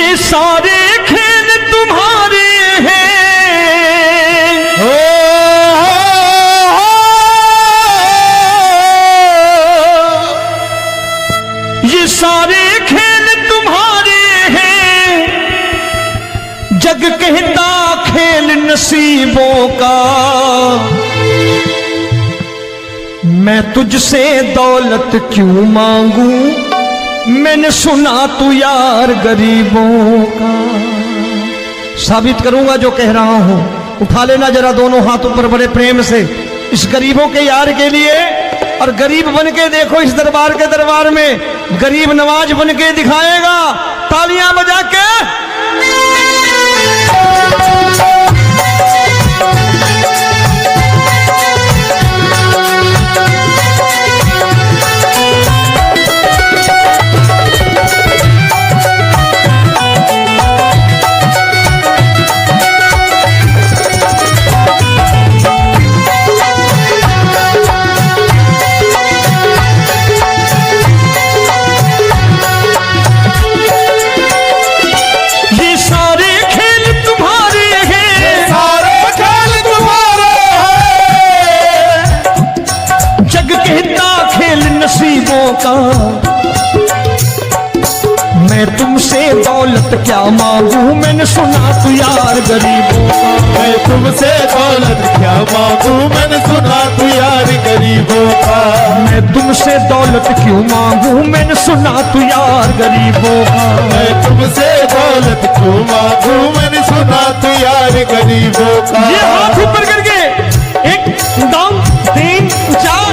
ये सारे खेल तुम्हारे हैं, ये सारे खेल तुम्हारे हैं, जग कहता खेल नसीबों का। मैं तुझसे दौलत क्यों मांगू, मैंने सुना तू यार गरीबों का। साबित करूंगा जो कह रहा हूं। उठा लेना जरा दोनों हाथों पर बड़े प्रेम से इस गरीबों के यार के लिए, और गरीब बन के देखो इस दरबार के दरबार में गरीब नवाज बन के दिखाएगा, तालियां बजा के। का मैं तुमसे दौलत क्या मांगू, मैंने सुना तू यार गरीबों का। मैं तुमसे दौलत क्या मांगू, मैंने सुना तू यार गरीबों का। मैं तुमसे दौलत क्यों मांगू, मैंने सुना तू यार गरीबों का। मैं तुमसे दौलत क्यों मांगू, मैंने सुना तू यार गरीबों का। ये हाथ ऊपर करके 1 2 3 4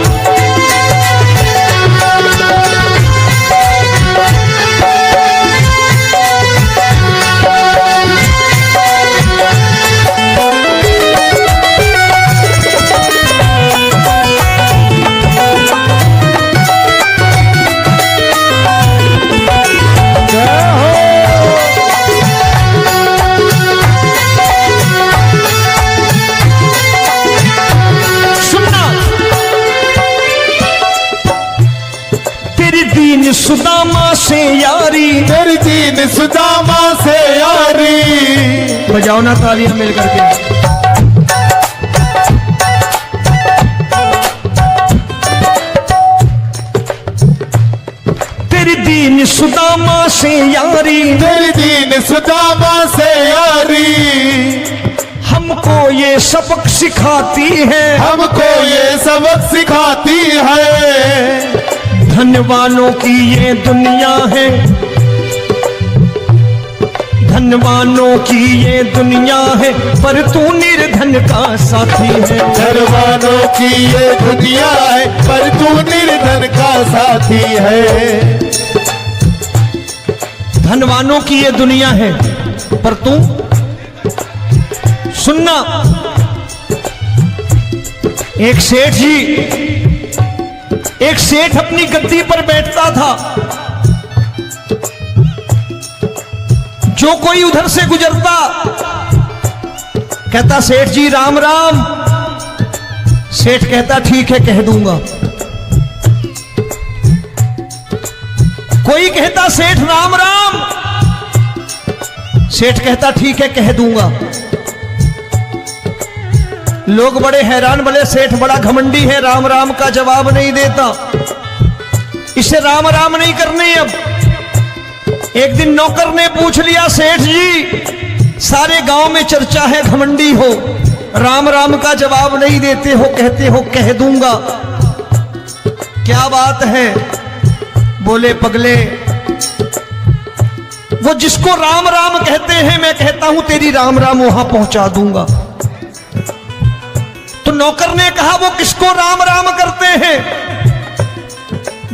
सुदामा से यारी, तेरी दीन सुदामा से यारी। बजाओ ना तालियां मिल करके। तेरी दीन सुदामा से यारी, तेरी दीन सुदामा से यारी। हमको ये सबक सिखाती है, हमको ये सबक सिखाती है। धनवानों की ये दुनिया है, धनवानों की ये दुनिया है, पर तू निर्धन का साथी है। धनवानों की ये दुनिया है, पर तू निर्धन का साथी है। धनवानों की ये दुनिया है, पर तू सुनना। एक सेठ जी, एक सेठ अपनी गद्दी पर बैठता था। जो कोई उधर से गुजरता कहता सेठ जी राम राम। सेठ कहता ठीक है कह दूंगा। कोई कहता सेठ राम राम। सेठ कहता ठीक है कह दूंगा। लोग बड़े हैरान, बोले सेठ बड़ा घमंडी है, राम राम का जवाब नहीं देता, इसे राम राम नहीं करने। अब एक दिन नौकर ने पूछ लिया, सेठ जी सारे गांव में चर्चा है घमंडी हो, राम राम का जवाब नहीं देते हो, कहते हो कह दूंगा, क्या बात है? बोले पगले, वो जिसको राम राम कहते हैं मैं कहता हूं तेरी राम राम वहां पहुंचा दूंगा। तो नौकर ने कहा वो किसको राम राम करते हैं?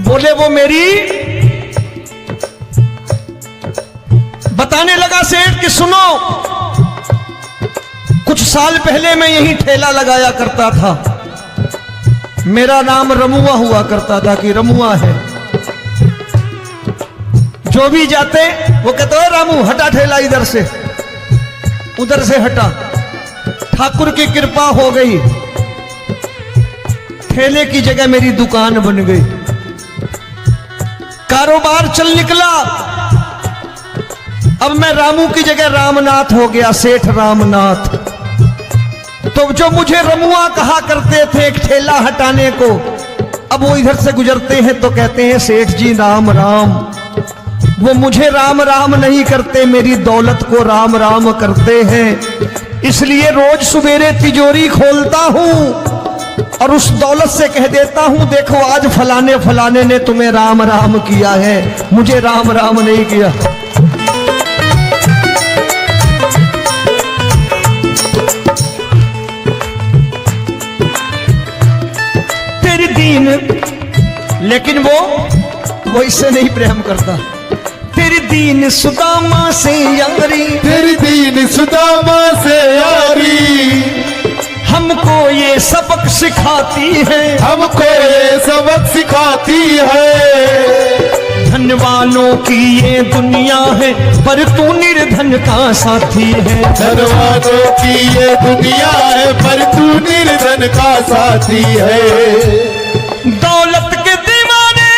बोले वो मेरी। बताने लगा सेठ कि सुनो, कुछ साल पहले मैं यहीं ठेला लगाया करता था, मेरा नाम रमुआ हुआ करता था कि रमुआ है। जो भी जाते वो कहते हो रामू हटा ठेला इधर से, उधर से हटा। ठाकुर की कृपा हो गई, ठेले की जगह मेरी दुकान बन गई, कारोबार चल निकला। अब मैं रामू की जगह रामनाथ हो गया, सेठ रामनाथ। तो जो मुझे रमुआ कहा करते थे एक ठेला हटाने को, अब वो इधर से गुजरते हैं तो कहते हैं सेठ जी राम राम। वो मुझे राम राम नहीं करते, मेरी दौलत को राम राम करते हैं। इसलिए रोज सवेरे तिजोरी खोलता हूं और उस दौलत से कह देता हूं, देखो आज फलाने फलाने ने तुम्हें राम राम किया है, मुझे राम राम नहीं किया। तेरी दीन, लेकिन वो इससे नहीं प्रेम करता। तेरी दीन सुदामा से यारी, तेरी दीन सुदामा से यारी, हमको ये सबक सिखाती है, हमको ये सबक सिखाती है। धन वालों की ये दुनिया है, पर तू निर्धन का साथी है। धन वालों की ये दुनिया है, पर तू निर्धन का साथी है। दौलत के दीवाने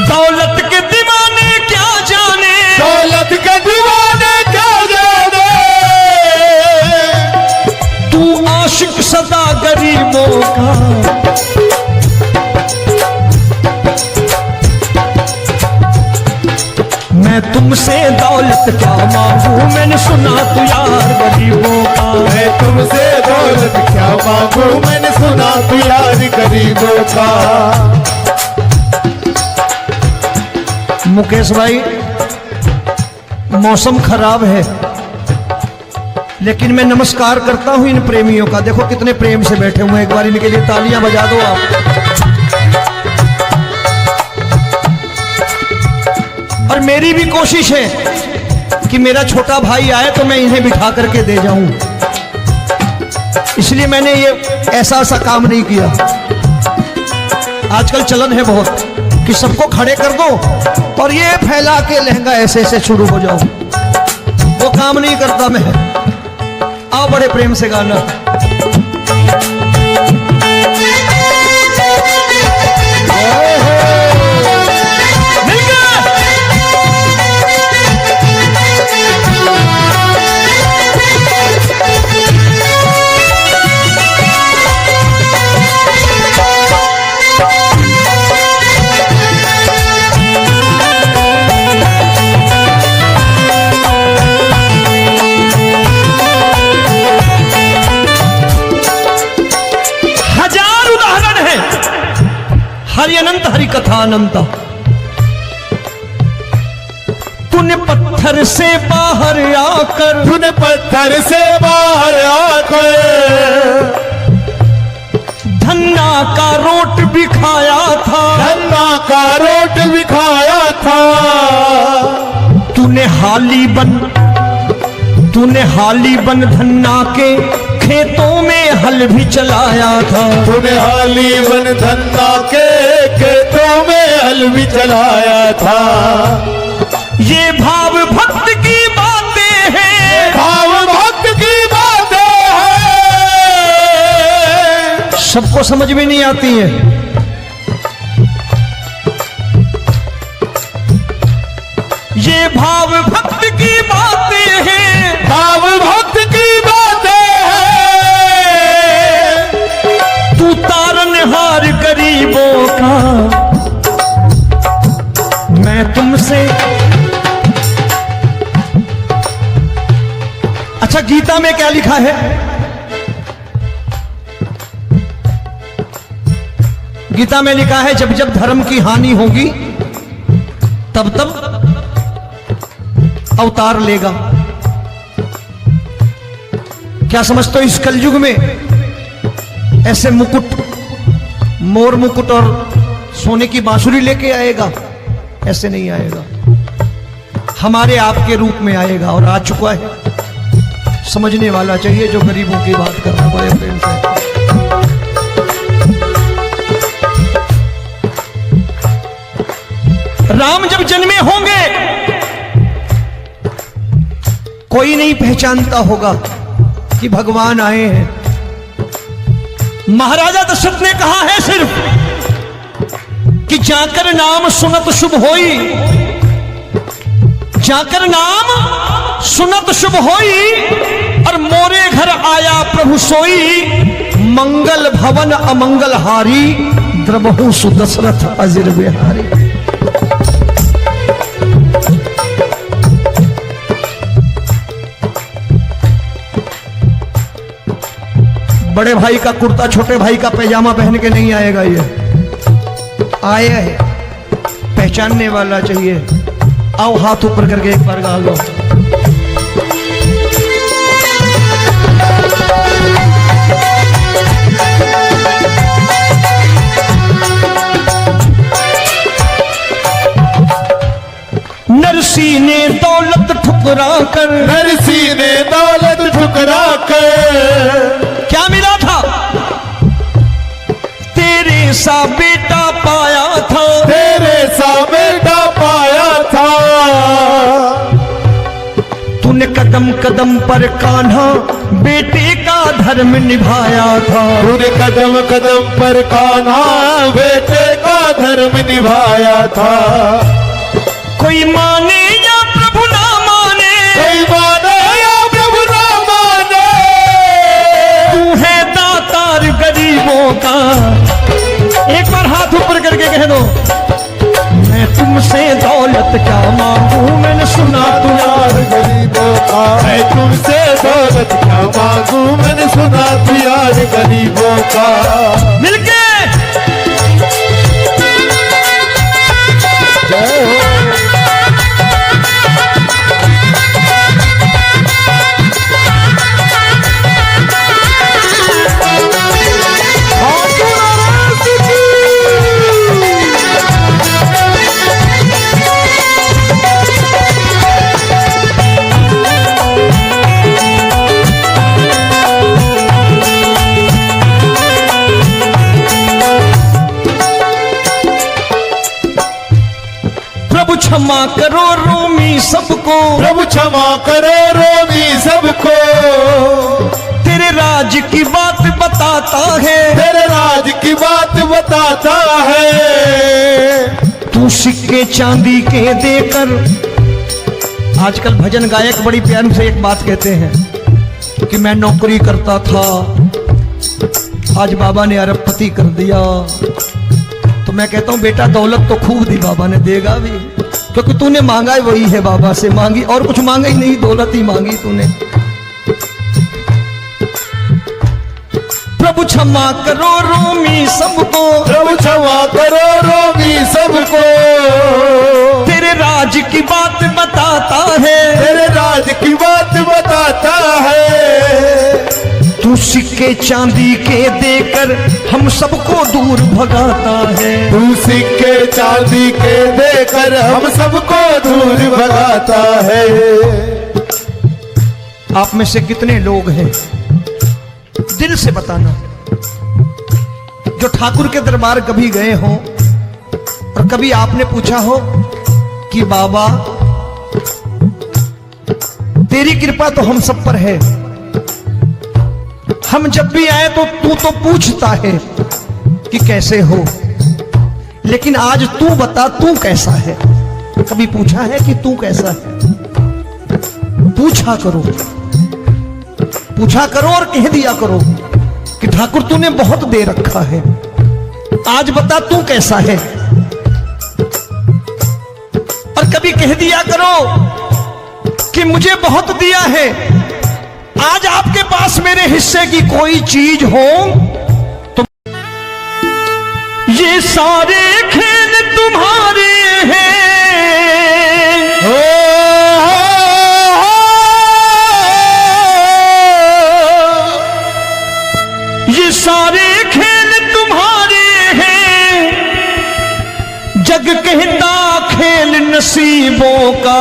दौलत के दीवाने क्या जाने, दौलत के दीवाने क्या जाने, तू आशिक सदा गरीबों का। मैं तुमसे दौलत क्या मांगू, मैंने सुना तू यार गरीबों का। मैं तुमसे दौलत क्या मांगू, मैंने सुना तू यार गरीबों का। मुकेश भाई, मौसम खराब है, लेकिन मैं नमस्कार करता हूं इन प्रेमियों का। देखो कितने प्रेम से बैठे हुए हैं, एक बार इनके लिए तालियां बजा दो आप। और मेरी भी कोशिश है कि मेरा छोटा भाई आए तो मैं इन्हें बिठा करके दे जाऊं, इसलिए मैंने ये ऐसा काम नहीं किया। आजकल चलन है बहुत कि सबको खड़े कर दो और ये फैला के लहंगा ऐसे ऐसे शुरू हो जाओ, वो काम नहीं करता मैं। आओ बड़े प्रेम से गाना। हरि अनंत हरि कथा अनंत। तूने पत्थर से बाहर आकर, तूने पत्थर से बाहर आकर धन्ना का रोट भी खाया था, धन्ना का रोट भी खाया था। तूने हाली बन धन्ना के खेतों में हल भी चलाया था। तूने हाली बन धन्ना के खेतों में हल भी चलाया था। ये भाव भक्त की बातें हैं, भाव भक्त की बातें हैं, सबको समझ में नहीं आती है। ये भाव भक्त की बातें हैं, भाव भक्त की बातें हैं। तू तारनहार गरीबों का, मैं तुमसे। अच्छा, गीता में क्या लिखा है? गीता में लिखा है जब जब धर्म की हानि होगी तब तब अवतार लेगा। क्या समझते हो, इस कलयुग में ऐसे मुकुट, मोर मुकुट और सोने की बांसुरी लेके आएगा? ऐसे नहीं आएगा, हमारे आपके रूप में आएगा और आ चुका है। समझने वाला चाहिए जो गरीबों की बात कर रहा है बड़े प्रेम से। राम जब जन्मे होंगे कोई नहीं पहचानता होगा, कि भगवान आए हैं। महाराजा दशरथ ने कहा है सिर्फ कि जाकर नाम सुनत शुभ होई, जाकर नाम सुनत शुभ होई, और मोरे घर आया प्रभु सोई, मंगल भवन अमंगल हारी, द्रबहु सुदशरथ अजिर बिहारी। बड़े भाई का कुर्ता छोटे भाई का पैजामा पहन के नहीं आएगा, ये आया है पहचानने वाला चाहिए। आओ हाथ ऊपर करके एक बार गा लो। नरसी ने दौलत ठुकरा कर, नरसी ने दौलत ठुकरा कर, क्या मिला था? तेरे सा बेटा पाया था, तेरे सा बेटा पाया था। तूने कदम कदम पर कान्हा बेटे का धर्म निभाया था, तूने कदम कदम पर कान्हा बेटे का धर्म निभाया था। कोई माने या प्रभु ना माने, कोई माने या प्रभु ना माने, तू है दातार गरीबों का। एक बार हाथ ऊपर करके कह दो, मैं तुमसे दौलत क्या मांगू, मैंने सुना तू यार गरीबों का। मैं तुमसे दौलत क्या मांगू, मैंने सुना तू यार गरीबों का। मिलके जय हो। क्षमा करो रोमी सबको, प्रभु क्षमा करो रोमी सबको। तेरे राज की बात बताता है, तेरे राज की बात बताता है। तू सिक्के चांदी के देकर, आजकल भजन गायक बड़ी प्यार से एक बात कहते हैं कि मैं नौकरी करता था, आज बाबा ने अरबपति कर दिया। तो मैं कहता हूं बेटा दौलत तो खूब दी बाबा ने, देगा भी, क्योंकि तूने मांगा वही है बाबा से, मांगी और कुछ मांगा ही नहीं, दौलत ही मांगी तूने। प्रभु क्षमा करो रोमी सबको, प्रभु क्षमा करो रोमी सबको। तेरे राज की बात बताता है, तेरे राज की बात बताता है। तू सिक्के चांदी के देकर हम सबको दूर भगाता है, तू सिक्के चांदी के देकर हम सबको दूर भगाता है। आप में से कितने लोग हैं, दिल से बताना, जो ठाकुर के दरबार कभी गए हो और कभी आपने पूछा हो कि बाबा तेरी कृपा तो हम सब पर है, हम जब भी आए तो तू तो पूछता है कि कैसे हो, लेकिन आज तू बता तू कैसा है। कभी पूछा है कि तू कैसा है? पूछा करो, पूछा करो और कह दिया करो कि ठाकुर तूने बहुत दे रखा है, आज बता तू कैसा है। और कभी कह दिया करो कि मुझे बहुत दिया है, आज आपके पास मेरे हिस्से की कोई चीज हो तो ये सारे खेल तुम्हारे हैं। ये सारे खेल तुम्हारे हैं, जग कहता खेल नसीबों का।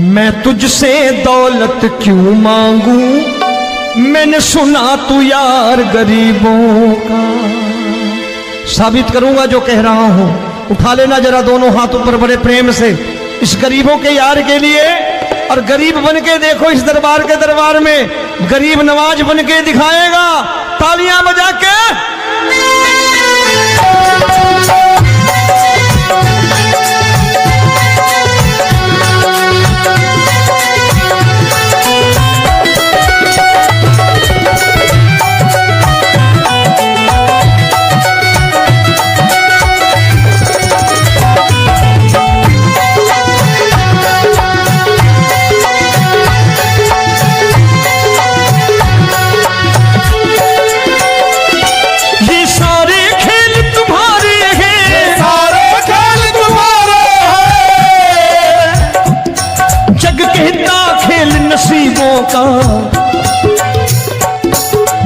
मैं तुझसे दौलत क्यों मांगू, मैंने सुना तू यार गरीबों का। साबित करूंगा जो कह रहा हूं। उठा लेना जरा दोनों हाथ ऊपर बड़े प्रेम से इस गरीबों के यार के लिए। और गरीब बन के देखो इस दरबार के दरबार में गरीब नवाज बन के दिखाएगा, तालियां बजा के।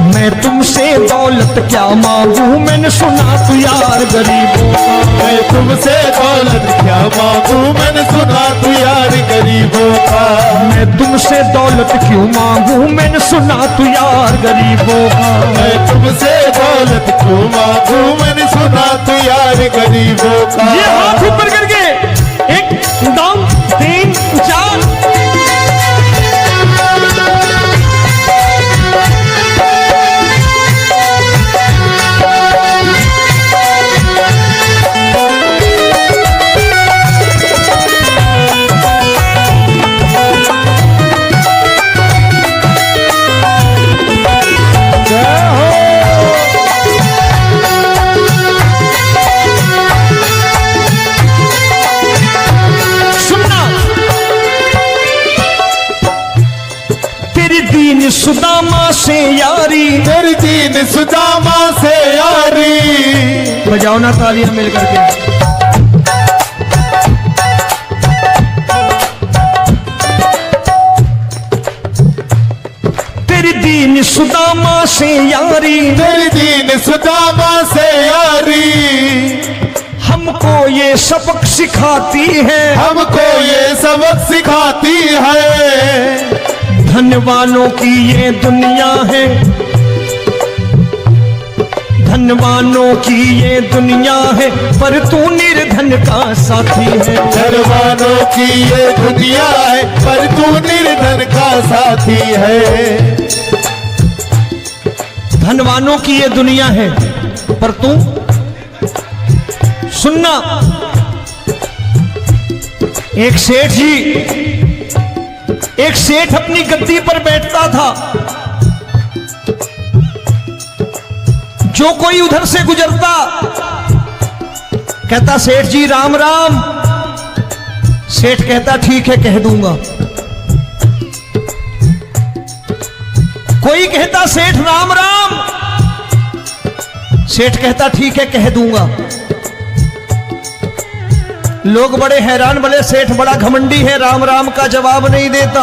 मैं तुमसे दौलत क्या मांगू, मैंने सुना तू यार गरीबों का। मैं तुमसे दौलत क्या मांगू, मैंने सुना तू यार गरीबों का। मैं तुमसे दौलत क्यों मांगू, मैंने सुना तू यार गरीबों का। मैं तुमसे दौलत क्यों मांगू, मैंने सुना तू यार गरीबों का। ये हाथ ऊपर करके 1 2 3 4। सुदामा से यारी, तेरी दीन सुदामा से यारी। बजाओ ना तालियां मिल करके। तेरी दीन सुदामा से यारी, तेरी दीन सुदामा से यारी। हमको ये सबक सिखाती है, हमको ये सबक सिखाती है। धन वालों की ये दुनिया है, धन वालों की ये दुनिया है, पर तू निर्धन का साथी है। धन वालों की ये दुनिया है, पर तू निर्धन का साथी है। धन वालों की ये दुनिया है, पर तू सुनना। एक सेठ अपनी गद्दी पर बैठता था। जो कोई उधर से गुजरता कहता सेठ जी राम राम। सेठ कहता ठीक है कह दूंगा। कोई कहता सेठ राम राम। सेठ कहता ठीक है कह दूंगा। लोग बड़े हैरान, बोले सेठ बड़ा घमंडी है, राम राम का जवाब नहीं देता,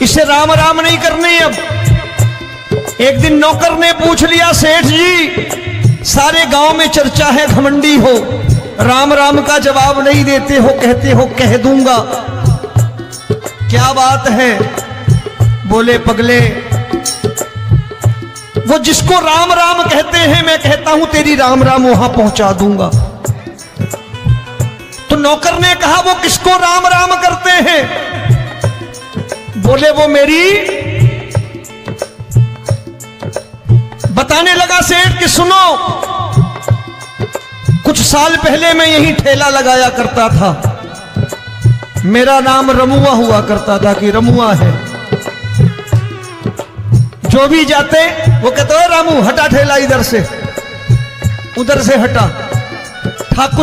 इसे राम राम नहीं करने। अब एक दिन नौकर ने पूछ लिया सेठ जी सारे गांव में चर्चा है घमंडी हो, राम राम का जवाब नहीं देते हो, कहते हो कह दूंगा, क्या बात है? बोले पगले वो जिसको राम राम कहते हैं मैं कहता हूं तेरी राम राम वहां पहुंचा दूंगा। तो नौकर ने कहा वो किसको राम राम करते हैं? बोले वो मेरी। बताने लगा सेठ कि सुनो, कुछ साल पहले मैं यही ठेला लगाया करता था, मेरा नाम रमुआ हुआ करता था कि रमुआ है। जो भी जाते वो कहते रामू हटा ठेला इधर से, उधर से हटा। ठाकुर